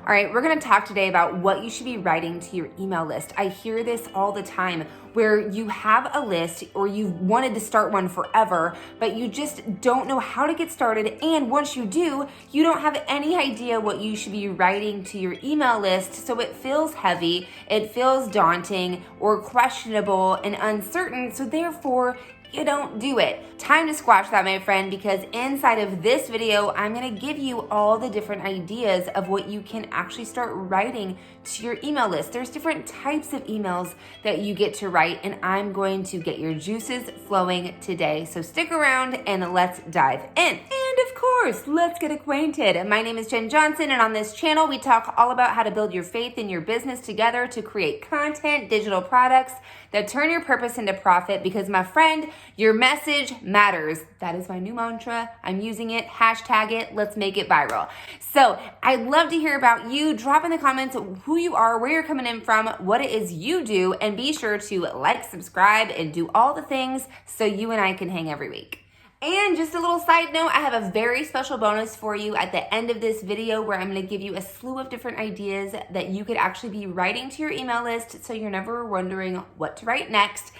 All right, we're gonna talk today about what you should be writing to your email list. I hear this all the time where you have a list or you've wanted to start one forever, but you just don't know how to get started. And once you do, you don't have any idea what you should be writing to your email list. So it feels heavy, it feels daunting or questionable and uncertain. So therefore, you don't do it. Time to squash that, my friend, because inside of this video, I'm gonna give you all the different ideas of what you can actually start writing to your email list. There's different types of emails that you get to write, and I'm going to get your juices flowing today. So stick around and let's dive in. And of course, let's get acquainted. My name is Jen Johnson, and on this channel, we talk all about how to build your faith in your business together to create content, digital products that turn your purpose into profit, because my friend, your message matters. That is my new mantra. I'm using it. Hashtag it. Let's make it viral. So I'd love to hear about you. Drop in the comments who you are, where you're coming in from, what it is you do, and be sure to like, subscribe, and do all the things so you and I can hang every week. And just a little side note, I have a very special bonus for you at the end of this video where I'm going to give you a slew of different ideas that you could actually be writing to your email list so you're never wondering what to write next,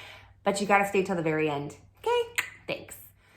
but you got to stay till the very end. Okay? Thanks.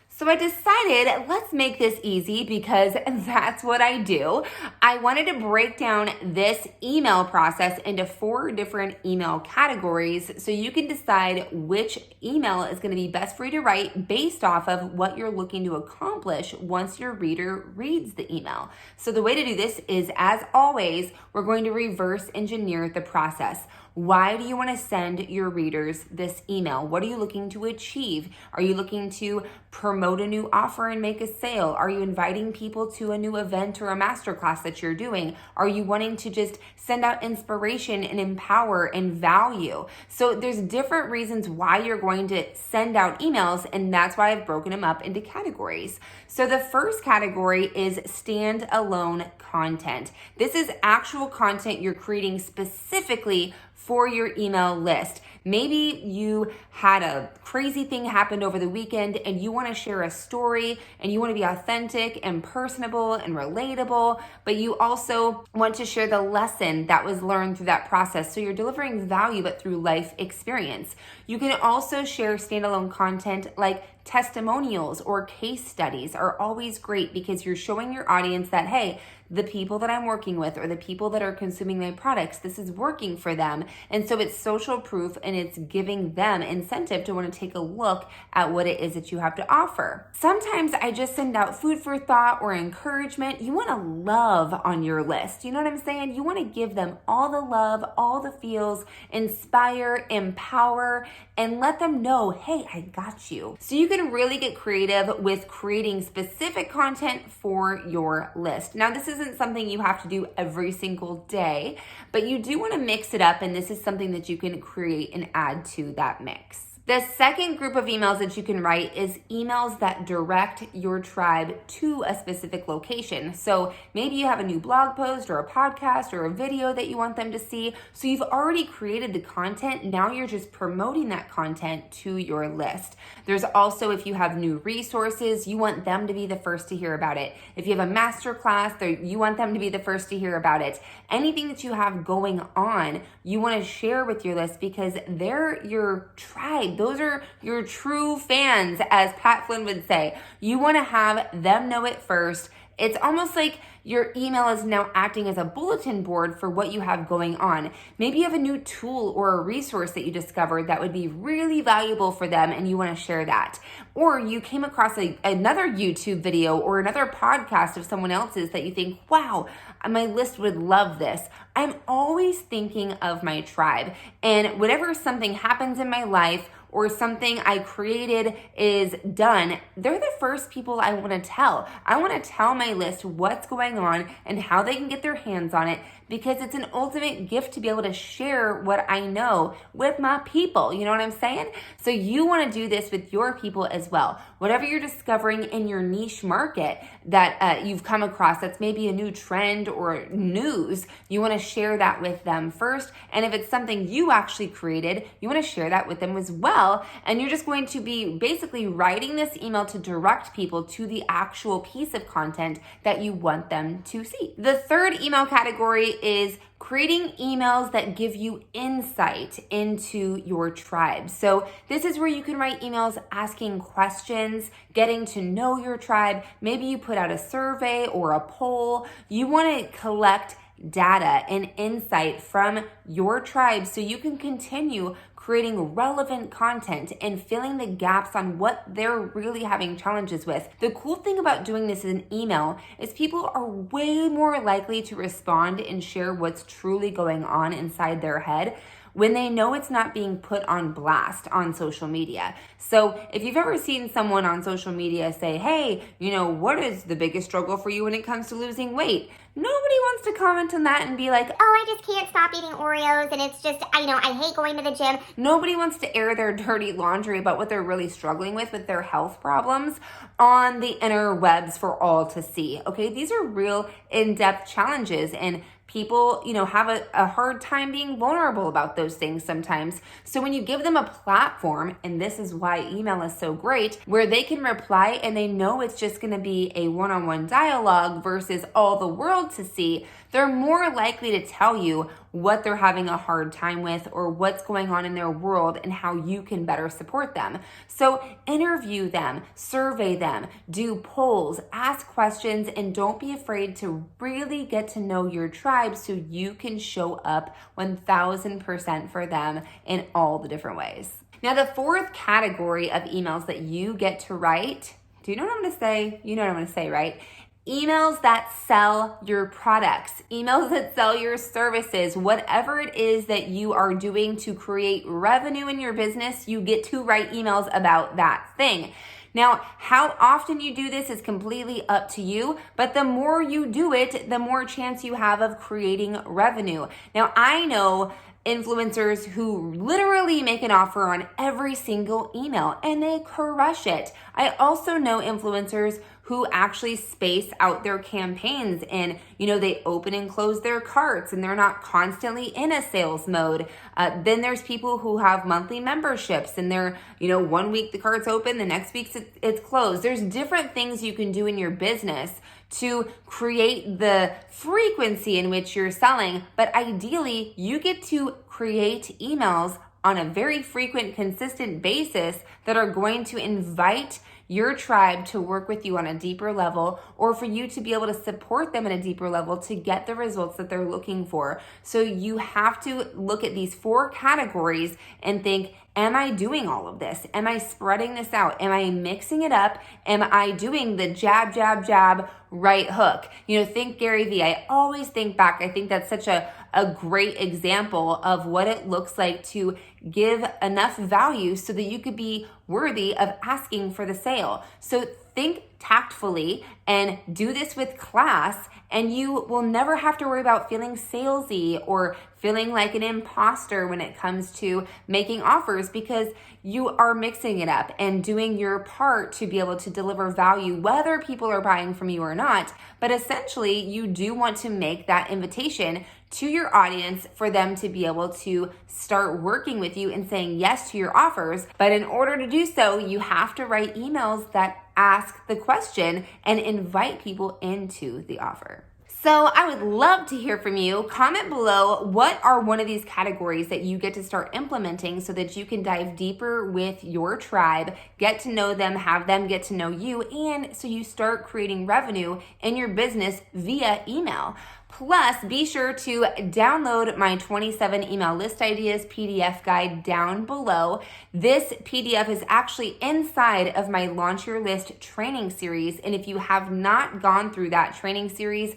So I decided, let's make this easy because that's what I do. I wanted to break down this email process into 4 different email categories so you can decide which email is going to be best for you to write based off of what you're looking to accomplish once your reader reads the email. So the way to do this is, as always, we're going to reverse engineer the process. Why do you want to send your readers this email? What are you looking to achieve? Are you looking to promote a new offer and make a sale? Are you inviting people to a new event or a masterclass that you're doing? Are you wanting to just send out inspiration and empower and value? So there's different reasons why you're going to send out emails, and that's why I've broken them up into categories. So the first category is standalone content. This is actual content you're creating specifically for your email list. Maybe you had a crazy thing happen over the weekend and you want to share a story and you want to be authentic and personable and relatable, but you also want to share the lesson that was learned through that process. So you're delivering value, but through life experience. You can also share standalone content like testimonials or case studies are always great because you're showing your audience that, hey, the people that I'm working with or the people that are consuming my products, this is working for them. And so it's social proof and it's giving them incentive to want to take a look at what it is that you have to offer. Sometimes I just send out food for thought or encouragement. You want to love on your list. You know what I'm saying? You want to give them all the love, all the feels, inspire, empower, and let them know, hey, I got you. So you can really get creative with creating specific content for your list. Now, this isn't something you have to do every single day, but you do want to mix it up, and this is something that you can create and add to that mix. The second group of emails that you can write is emails that direct your tribe to a specific location. So maybe you have a new blog post or a podcast or a video that you want them to see. So you've already created the content. Now you're just promoting that content to your list. There's also, if you have new resources, you want them to be the first to hear about it. If you have a masterclass, you want them to be the first to hear about it. Anything that you have going on, you want to share with your list because they're your tribe. Those are your true fans, as Pat Flynn would say. You want to have them know it first. It's almost like your email is now acting as a bulletin board for what you have going on. Maybe you have a new tool or a resource that you discovered that would be really valuable for them and you want to share that. Or you came across another YouTube video or another podcast of someone else's that you think, wow, my list would love this. I'm always thinking of my tribe, and whenever something happens in my life or something I created is done, they're the first people I want to tell. I want to tell my list what's going on and how they can get their hands on it, because it's an ultimate gift to be able to share what I know with my people. You know what I'm saying? So you want to do this with your people as well. Whatever you're discovering in your niche market that you've come across, that's maybe a new trend or news, you want to share that with them first. And if it's something you actually created, you want to share that with them as well. well. And you're just going to be basically writing this email to direct people to the actual piece of content that you want them to see. The third email category is creating emails that give you insight into your tribe. So this is where you can write emails asking questions, getting to know your tribe. Maybe you put out a survey or a poll. You want to collect data and insight from your tribe so you can continue creating relevant content and filling the gaps on what they're really having challenges with. The cool thing about doing this in email is people are way more likely to respond and share what's truly going on inside their head when they know it's not being put on blast on social media. So if you've ever seen someone on social media say, hey, what is the biggest struggle for you when it comes to losing weight? Nobody wants to comment on that and be like, oh, I just can't stop eating Oreos and it's just, I hate going to the gym. Nobody wants to air their dirty laundry about what they're really struggling with their health problems on the interwebs for all to see. Okay, these are real in-depth challenges, and people, have a hard time being vulnerable about those things sometimes. So when you give them a platform, and this is why email is so great, where they can reply and they know it's just going to be a one-on-one dialogue versus all the world to see, they're more likely to tell you what they're having a hard time with or what's going on in their world and how you can better support them. So interview them, survey them, do polls, ask questions, and don't be afraid to really get to know your tribe so you can show up 1000% for them in all the different ways. Now, the fourth category of emails that you get to write, do you know what I'm going to say? You know what I'm going to say, right? Emails that sell your products, emails that sell your services, whatever it is that you are doing to create revenue in your business, you get to write emails about that thing. Now, how often you do this is completely up to you, but the more you do it, the more chance you have of creating revenue. Now, I know influencers who literally make an offer on every single email and they crush it. I also know influencers who actually space out their campaigns and, they open and close their carts and they're not constantly in a sales mode. Then there's people who have monthly memberships and they're, 1 week the cart's open, the next week it's closed. There's different things you can do in your business to create the frequency in which you're selling, but ideally you get to create emails on a very frequent, consistent basis that are going to invite your tribe to work with you on a deeper level, or for you to be able to support them at a deeper level to get the results that they're looking for. So you have to look at these 4 categories and think, am I doing all of this? Am I spreading this out? Am I mixing it up? Am I doing the jab, jab, jab, right hook? Think Gary Vee. I always think back. I think that's such a great example of what it looks like to give enough value so that you could be worthy of asking for the sale. So think tactfully and do this with class, and you will never have to worry about feeling salesy or feeling like an imposter when it comes to making offers, because you are mixing it up and doing your part to be able to deliver value, whether people are buying from you or not. But essentially, you do want to make that invitation to your audience for them to be able to start working with you and saying yes to your offers. But in order to do so, you have to write emails that ask the question and invite people into the offer. So I would love to hear from you. Comment below, what are one of these categories that you get to start implementing so that you can dive deeper with your tribe, get to know them, have them get to know you, and so you start creating revenue in your business via email. Plus, be sure to download my 27 email list ideas PDF guide down below. This PDF is actually inside of my Launch Your List training series. And if you have not gone through that training series,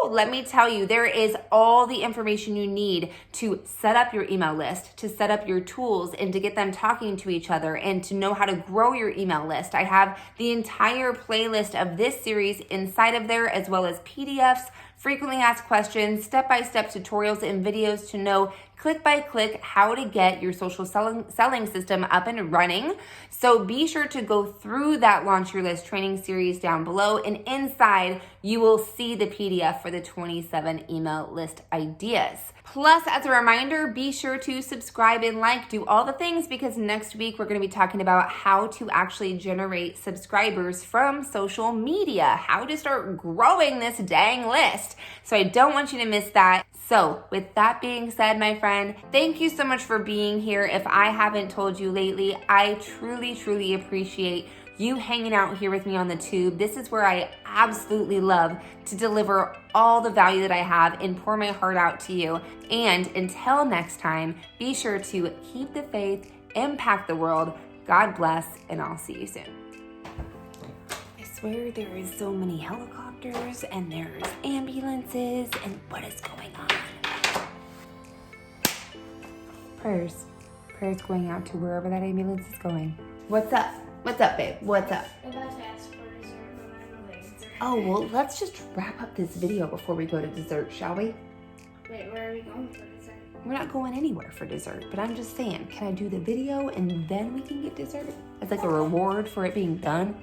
let me tell you, there is all the information you need to set up your email list, to set up your tools, and to get them talking to each other, and to know how to grow your email list. I have the entire playlist of this series inside of there, as well as PDFs, frequently asked questions, step-by-step tutorials, and videos to know click by click how to get your social selling system up and running. So be sure to go through that Launch Your List training series down below, and inside you will see the PDF for the 27 email list ideas. Plus, as a reminder, be sure to subscribe and like, do all the things, because next week we're going to be talking about how to actually generate subscribers from social media, how to start growing this dang list. So I don't want you to miss that. So with that being said, my friend, thank you so much for being here. If I haven't told you lately, I truly, truly appreciate you hanging out here with me on the tube. This is where I absolutely love to deliver all the value that I have and pour my heart out to you. And until next time, be sure to keep the faith, impact the world. God bless, and I'll see you soon. I swear there is so many helicopters and there's ambulances, and what is going on? Prayers going out to wherever that ambulance is going. What's up? What's up, babe? What's up? I'm about to ask for dessert, but I'm late. Oh, well, let's just wrap up this video before we go to dessert, shall we? Wait, where are we going for dessert? We're not going anywhere for dessert, but I'm just saying, can I do the video and then we can get dessert as like a reward for it being done?